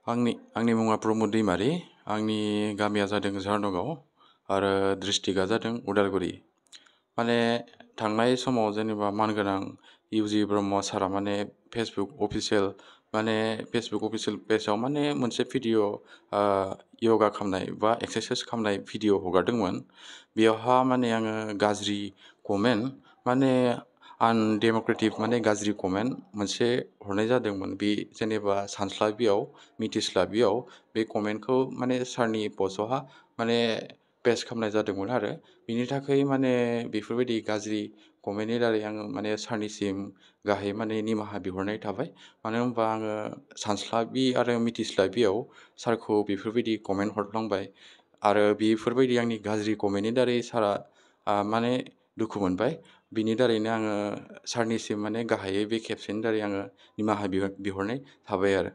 आंनि मुङा प्रमद दैमारि। आंनि गामिया जादों झारनगाव आरो डिस्ट्रिक्टआ जादों उदालगुरि। माने थांनाय समाव जेनेबा मानगोनां इउजि ब्रह्म सारा माने फेसबुक अफिसियेल पेजाव माने मोनसे भिडिअ यगा खालामनाय बा एक्सारसाइस खालामनाय भिडिअ हगारदोंमोन। बेयावहा माने आङो गाज्रि कमेन्ट माने आनडेम'क्रेटिक माने गाज्रि कमेन्ट मोनसे हरनाय जादोंमोन। बे जेनेबा सानस्लाबियाव मिथिस्लाबियाव बे कमेन्टखौ माने सारनि पस्टआवहा माने पेस्ट खालामनाय जादोंमोन आरो बिनि थाखाय माने बेफोरबायदि गाज्रि कमेन्टनि दारै आङो माने सारनिसिम गाहाय माने निमाहा बिहरनाय थाबाय। मानो होनबा आङो सानस्लाबि आरो मिथिस्लाबियाव सारखौ बेफोरबायदि कमेन्ट हरफ्लांबाय आरो बेफोरबायदि आंनि गाज्रि कमेन्टनि दारै सारा माने दुखु मोनबाय। बिनि दारैनो आङो सारनिसिम माने गाहायै बे खेबसेनि दारै आङो निमाहा बिहरनाय थाबाय आरो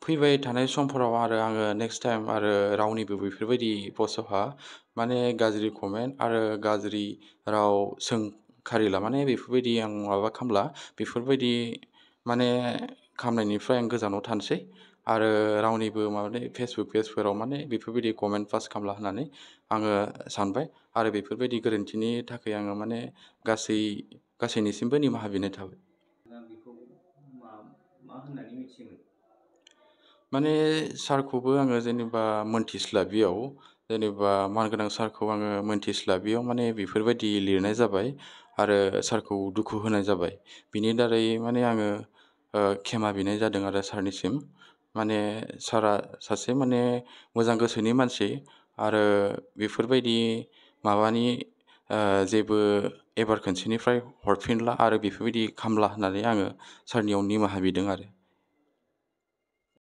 फैबाय थानाय समफोराव आरो आङो नेक्स्ट टाइम आरो रावनिबो बेफोरबायदि पस्टआवहा माने गाज्रि कमेन्ट आरो गाज्रि राव सोंखारिला माने बेफोरबायदि आं माबा खालामला। बेफोरबायदि माने खालामनायनिफ्राय आं गोजानाव थानोसै आरो रावनिबो माने फेसबुक पेजफोराव माने बेफोरबायदि कमेन्ट पास खालामला होननानै आङो सानबाय आरो बेफोरबायदि गोरोन्थिनि थाखाय आङो माने गासैनिसिमबो निमाहा बिनाय थाबाय। माने सारखौबो आङो जेनेबा मोनथिस्लाबियाव जेनेबा मानगोनां सारखौ आङो मोनथिस्लाबियाव माने बेफोरबायदि लिरनाय जाबाय आरो सारखौ दुखु होनाय जाबाय। बिनि दारै माने आङो क्षमा बिनाय जादों आरो सारनिसिम। माने सारा सासे माने मोजां गोसोनि मानसि आरो बेफोरबायदि माबानि जेबो एबार खनसेनिफ्राय हरफिनला आरो बेफोरबायदि खालामला होननानै आङो सारनियाव निमाहा बिदों आरो